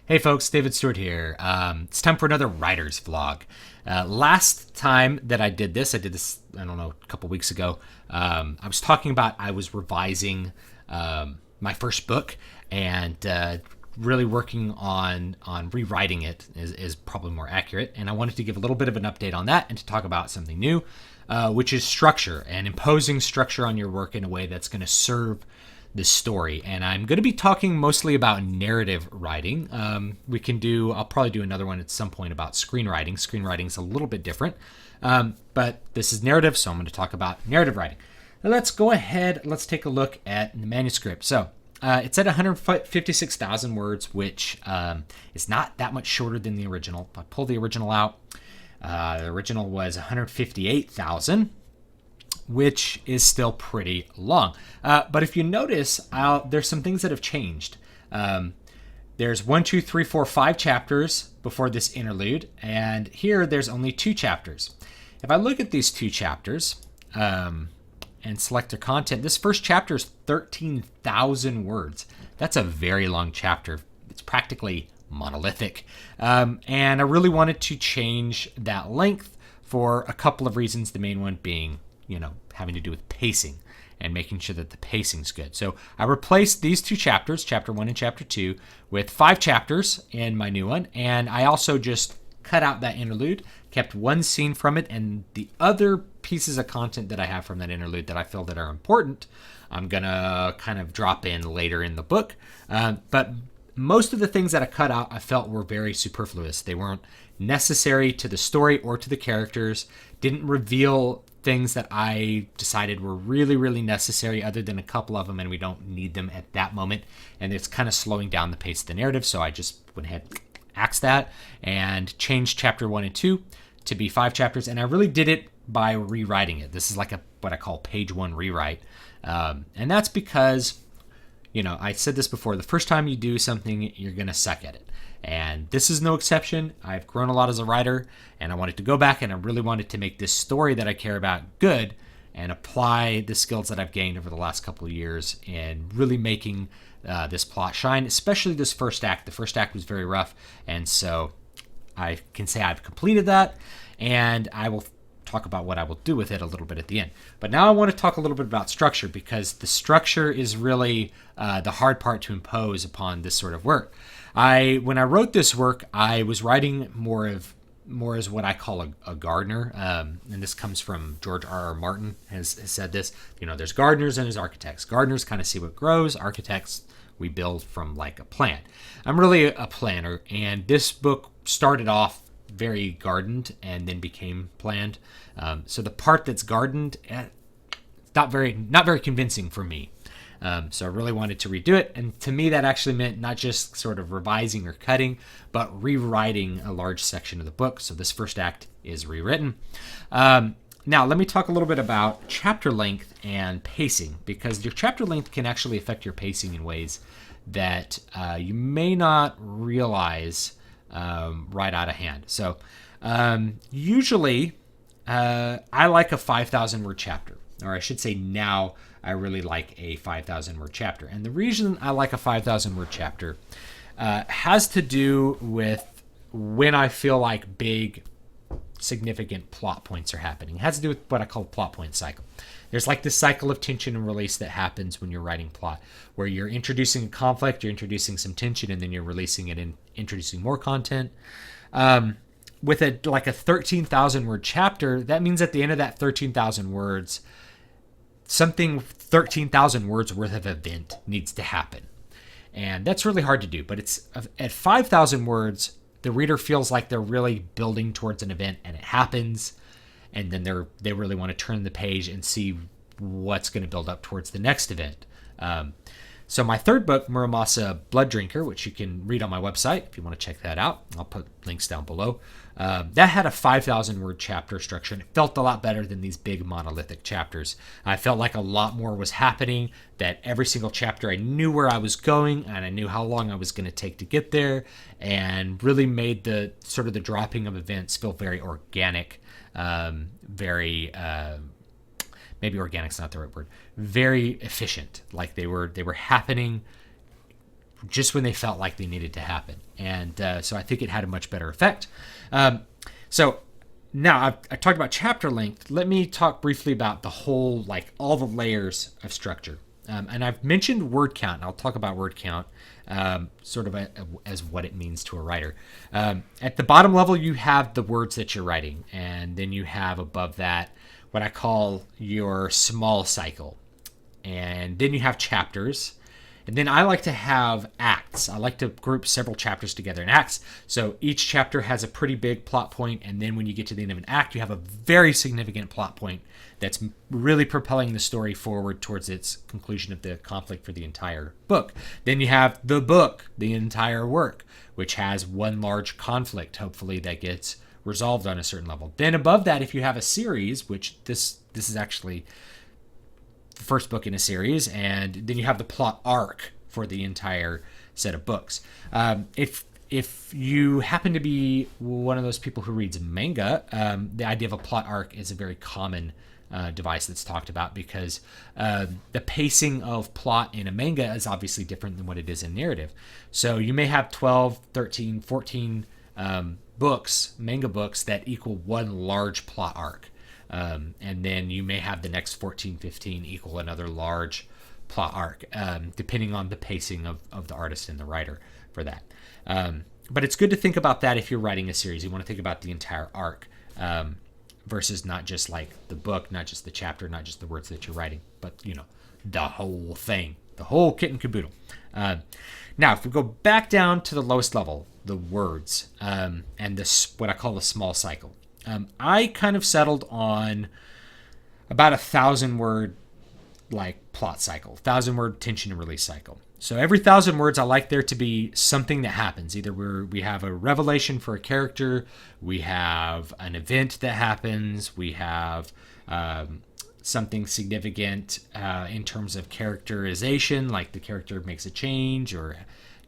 Hey folks, David Stewart here. It's time for another writer's vlog. Last time that I did this, I don't know, a couple weeks ago. I was talking about I was revising my first book and really working on rewriting it is probably more accurate. And I wanted to give a little bit of an update on that and to talk about something new, which is structure and imposing structure on your work in a way that's going to serve this story. And I'm going to be talking mostly about narrative writing. I'll probably do another one at some point about screenwriting. Screenwriting is a little bit different, but this is narrative, so I'm going to talk about narrative writing. Now let's go ahead. Let's take a look at the manuscript. So it's at 156,000 words, which is not that much shorter than the original. If I pull the original out, the original was 158,000. Which is still pretty long. But if you notice, there's some things that have changed. There's 1, 2, 3, 4, 5 chapters before this interlude, and here there's only 2 chapters. If I look at these 2 chapters and select their content, this first chapter is 13,000 words. That's a very long chapter. It's practically monolithic. And I really wanted to change that length for a couple of reasons, the main one being having to do with pacing and making sure that the pacing's good. So I replaced these 2 chapters, chapter 1 and chapter 2, with 5 chapters in my new one. And I also just cut out that interlude, kept one scene from it, and the other pieces of content that I have from that interlude that I feel that are important, I'm going to kind of drop in later in the book. But most of the things that I cut out I felt were very superfluous. They weren't necessary to the story or to the characters, didn't reveal things that I decided were really, really necessary other than a couple of them, and we don't need them at that moment. And it's kind of slowing down the pace of the narrative, so I just went ahead and axed that and changed chapter 1 and 2 to be 5 chapters, and I really did it by rewriting it. This is like what I call page 1 rewrite. And that's because, I said this before, the first time you do something, you're going to suck at it. And this is no exception. I've grown a lot as a writer, and I wanted to go back and I really wanted to make this story that I care about good and apply the skills that I've gained over the last couple of years in really making this plot shine, especially this first act. The first act was very rough, and so I can say I've completed that, and I will talk about what I will do with it a little bit at the end. But now I want to talk a little bit about structure, because the structure is really the hard part to impose upon this sort of work. When I wrote this work, I was writing more as what I call a gardener, and this comes from George R.R. Martin has said this. There's gardeners and there's architects. Gardeners kind of see what grows. Architects, we build from like a plan. I'm really a planner, and this book started off very gardened and then became planned. So the part that's gardened, not very convincing for me. So I really wanted to redo it. And to me, that actually meant not just sort of revising or cutting, but rewriting a large section of the book. So this first act is rewritten. Now, let me talk a little bit about chapter length and pacing, because your chapter length can actually affect your pacing in ways that you may not realize right out of hand. So usually I like a 5,000 word chapter, or I should say now I really like a 5,000 word chapter. And the reason I like a 5,000 word chapter has to do with when I feel like big, significant plot points are happening. It has to do with what I call a plot point cycle. There's like this cycle of tension and release that happens when you're writing plot, where you're introducing a conflict, you're introducing some tension, and then you're releasing it and introducing more content. With a 13,000 word chapter, that means at the end of that 13,000 words, something 13,000 words worth of event needs to happen. And that's really hard to do, but it's at 5,000 words, the reader feels like they're really building towards an event, and it happens, and then they really want to turn the page and see what's going to build up towards the next event. So my third book, Muramasa Blood Drinker, which you can read on my website if you want to check that out, I'll put links down below, that had a 5,000 word chapter structure, and it felt a lot better than these big monolithic chapters. I felt like a lot more was happening, that every single chapter I knew where I was going, and I knew how long I was going to take to get there, and really made the sort of the dropping of events feel very organic, very maybe organic's not the right word, very efficient. Like they were happening just when they felt like they needed to happen. And so I think it had a much better effect. So now I talked about chapter length. Let me talk briefly about the whole, like all the layers of structure. And I've mentioned word count. And I'll talk about word count sort of as what it means to a writer. At the bottom level, you have the words that you're writing. And then you have above that what I call your small cycle. And then you have chapters. And then I like to have acts. I like to group several chapters together in acts. So each chapter has a pretty big plot point, and then when you get to the end of an act, you have a very significant plot point that's really propelling the story forward towards its conclusion of the conflict for the entire book. Then you have the book, the entire work, which has one large conflict, hopefully, that gets resolved on a certain level. Then above that, if you have a series, which this is actually the first book in a series, and then you have the plot arc for the entire set of books. If you happen to be one of those people who reads manga, the idea of a plot arc is a very common device that's talked about, because the pacing of plot in a manga is obviously different than what it is in narrative. So you may have 12, 13, 14 books, manga books, that equal one large plot arc. And then you may have the next 14, 15 equal another large plot arc, depending on the pacing of the artist and the writer for that. But it's good to think about that if you're writing a series. You want to think about the entire arc versus not just like the book, not just the chapter, not just the words that you're writing, but, the whole thing, the whole kit and caboodle. Now, if we go back down to the lowest level, the words, and this, what I call the small cycle. I kind of settled on about 1,000 word like plot cycle, 1,000 word tension and release cycle. So every 1,000 words, I like there to be something that happens. Either we have a revelation for a character, we have an event that happens, we have something significant in terms of characterization, like the character makes a change or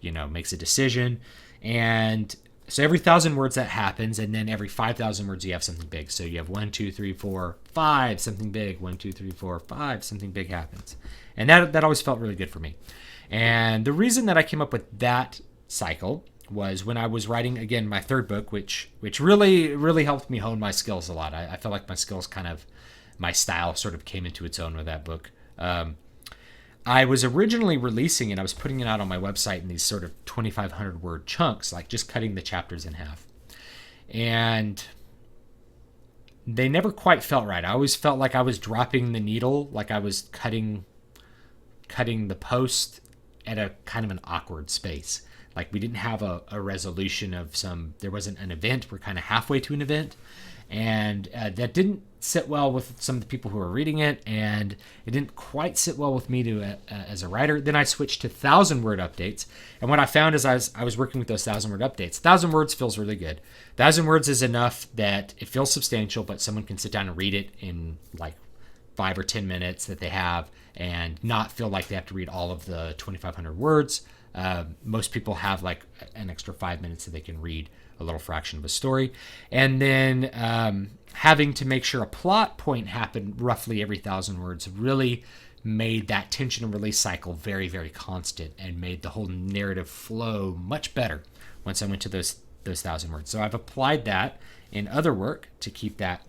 makes a decision. And so every 1,000 words that happens, and then every 5,000 words you have something big. So you have 1, 2, 3, 4, 5, something big. 1, 2, 3, 4, 5, something big happens. And that always felt really good for me. And the reason that I came up with that cycle was when I was writing, again, my third book, which really, really helped me hone my skills a lot. I feel like my skills my style sort of came into its own with that book. I was originally releasing it, I was putting it out on my website in these sort of 2,500 word chunks, like just cutting the chapters in half. And they never quite felt right. I always felt like I was dropping the needle, like I was cutting the post at a kind of an awkward space. Like we didn't have a resolution of there wasn't an event. We're kind of halfway to an event. And that didn't sit well with some of the people who were reading it, and it didn't quite sit well with me as a writer. Then I switched to 1,000 word updates, and what I found is I was working with those 1,000 word updates. 1,000 words feels really good. 1,000 words is enough that it feels substantial, but someone can sit down and read it in like 5 or 10 minutes that they have, and not feel like they have to read all of the 2,500 words. Most people have like an extra 5 minutes that they can read a little fraction of a story. And then having to make sure a plot point happened roughly every 1,000 words really made that tension and release cycle very, very constant, and made the whole narrative flow much better once I went to those 1,000 words. So I've applied that in other work to keep that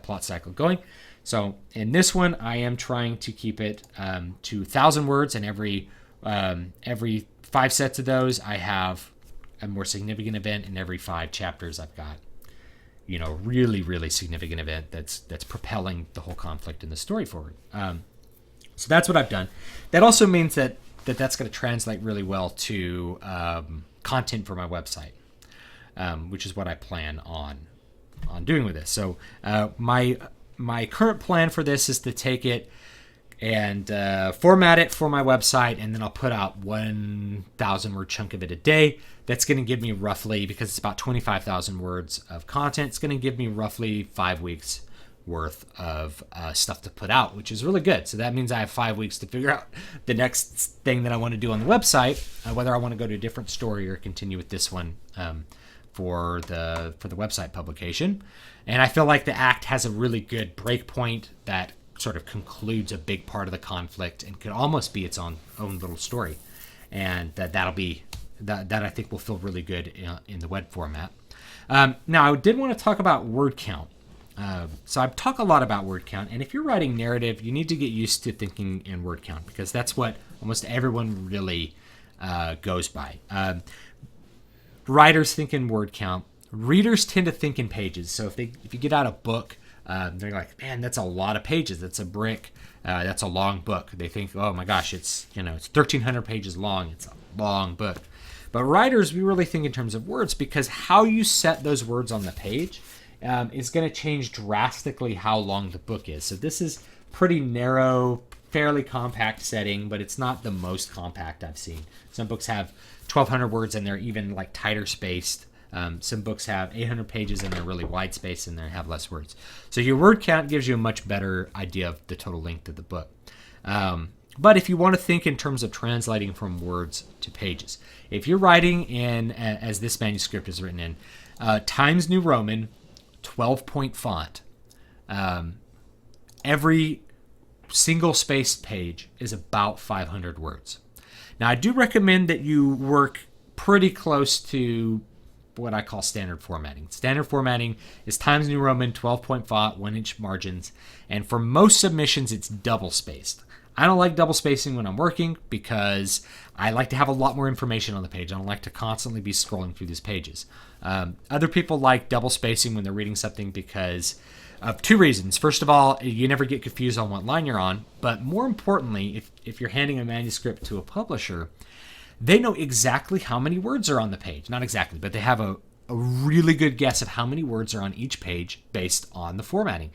plot cycle going. So in this one, I am trying to keep it to 1,000 words, and every 5 sets of those, I have a more significant event. In every 5 chapters, I've got, really, really significant event that's propelling the whole conflict in the story forward. So that's what I've done. That also means that's going to translate really well to content for my website, which is what I plan on doing with this. So my current plan for this is to take it and format it for my website, and then I'll put out 1,000 word chunk of it a day. That's going to give me roughly, because it's about 25,000 words of content, it's going to give me roughly 5 weeks worth of stuff to put out, which is really good. So that means I have 5 weeks to figure out the next thing that I want to do on the website, whether I want to go to a different story or continue with this one for the website publication. And I feel like the act has a really good break point that sort of concludes a big part of the conflict and could almost be its own little story. and that'll be that I think will feel really good in the web format. Now, I did want to talk about word count. So I've talked a lot about word count, and if you're writing narrative, you need to get used to thinking in word count because that's what almost everyone really goes by. Writers think in word count. Readers tend to think in pages. So if you get out a book, they're like, man, that's a lot of pages. That's a brick. That's a long book. They think, oh my gosh, it's 1,300 pages long. It's a long book. But writers, we really think in terms of words because how you set those words on the page is going to change drastically how long the book is. So this is pretty narrow, fairly compact setting, but it's not the most compact I've seen. Some books have 1,200 words and they're even like tighter spaced. Some books have 800 pages and they're really wide spaced and they have less words. So your word count gives you a much better idea of the total length of the book. But if you want to think in terms of translating from words to pages, if you're writing in, as this manuscript is written in, Times New Roman, 12-point font, every single spaced page is about 500 words. Now, I do recommend that you work pretty close to what I call standard formatting. Standard formatting is Times New Roman, 12-point font, 1-inch margins, and for most submissions, it's double spaced. I don't like double spacing when I'm working because I like to have a lot more information on the page. I don't like to constantly be scrolling through these pages. Other people like double spacing when they're reading something because of two reasons. First of all, you never get confused on what line you're on. But more importantly, if you're handing a manuscript to a publisher, they know exactly how many words are on the page. Not exactly, but they have a really good guess of how many words are on each page based on the formatting.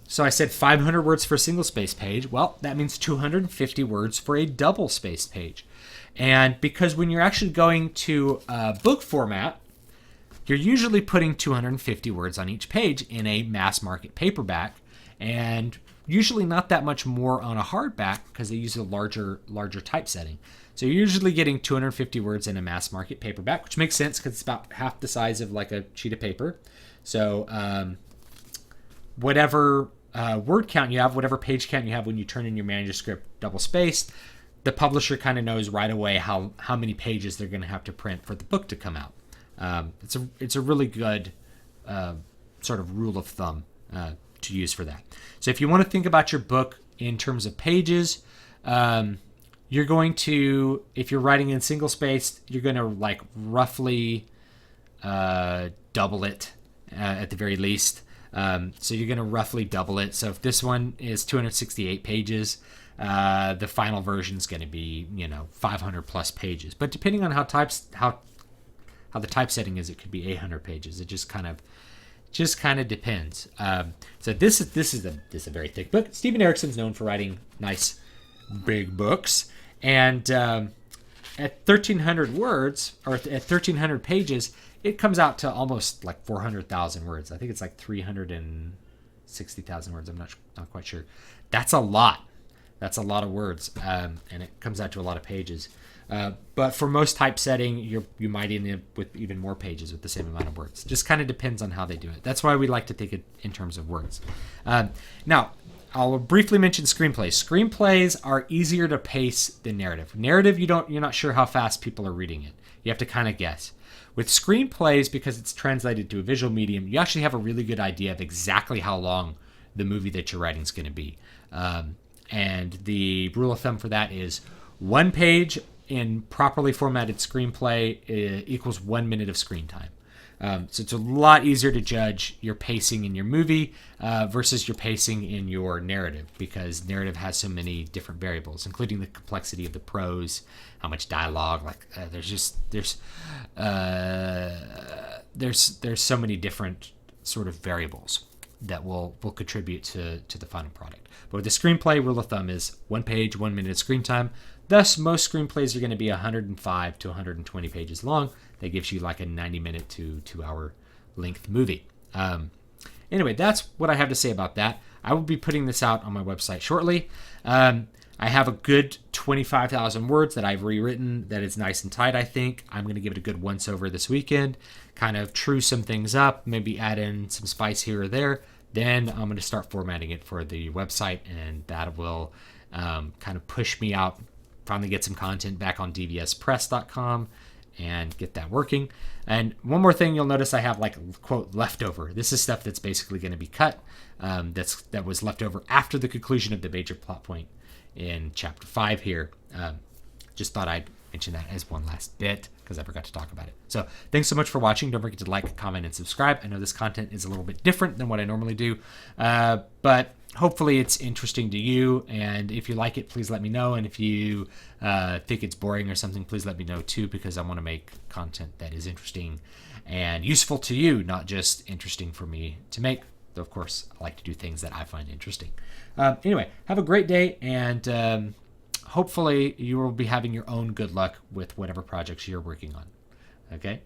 So I said 500 words for a single spaced page. Well, that means 250 words for a double spaced page. And because when you're actually going to a book format, you're usually putting 250 words on each page in a mass market paperback, and usually not that much more on a hardback because they use a larger typesetting. So you're usually getting 250 words in a mass market paperback, which makes sense because it's about half the size of like a sheet of paper. So whatever word count you have, whatever page count you have when you turn in your manuscript double spaced, the publisher kind of knows right away how many pages they're going to have to print for the book to come out. It's a really good sort of rule of thumb to use for that. So if you want to think about your book in terms of pages, you're going to, if you're writing in single spaced, you're going to like roughly double it at the very least. So you're going to roughly double it. So if this one is 268 pages, the final version is going to be 500 plus pages. But depending on how the typesetting is, it could be 800 pages. It just kind of depends. So this is a very thick book. Steven Erikson's known for writing nice big books, and at 1,300 words or at 1,300 pages, it comes out to almost like 400,000 words. I think it's like 360,000 words. I'm not quite sure. That's a lot. That's a lot of words, and it comes out to a lot of pages. But for most typesetting, you might end up with even more pages with the same amount of words. Just kind of depends on how they do it. That's why we like to think it in terms of words. Now, I'll briefly mention screenplays. Screenplays are easier to pace than narrative. Narrative, you're not sure how fast people are reading it. You have to kind of guess. With screenplays, because it's translated to a visual medium, you actually have a really good idea of exactly how long the movie that you're writing is going to be. And the rule of thumb for that is 1 page in properly formatted screenplay equals 1 minute of screen time. So it's a lot easier to judge your pacing in your movie versus your pacing in your narrative, because narrative has so many different variables, including the complexity of the prose, how much dialogue. There's so many different sort of variables that will contribute to the final product. But with the screenplay, rule of thumb is 1 page, 1 minute of screen time. Thus, most screenplays are going to be 105 to 120 pages long. That gives you like a 90-minute to 2-hour length movie. Anyway, that's what I have to say about that. I will be putting this out on my website shortly. I have a good 25,000 words that I've rewritten that is nice and tight, I think. I'm going to give it a good once-over this weekend, kind of true some things up, maybe add in some spice here or there. Then I'm going to start formatting it for the website, and that will kind of push me out finally get some content back on dvspress.com and get that working. And one more thing you'll notice I have like quote leftover. This is stuff that's basically going to be cut. That was left over after the conclusion of the major plot point in chapter 5 here. Just thought I'd mention that as one last bit because I forgot to talk about it. So thanks so much for watching. Don't forget to like, comment, and subscribe. I know this content is a little bit different than what I normally do, but hopefully it's interesting to you. And if you like it, please let me know. And if you think it's boring or something, please let me know too, because I want to make content that is interesting and useful to you, not just interesting for me to make. Though, of course, I like to do things that I find interesting. Anyway, have a great day, and hopefully you will be having your own good luck with whatever projects you're working on. Okay?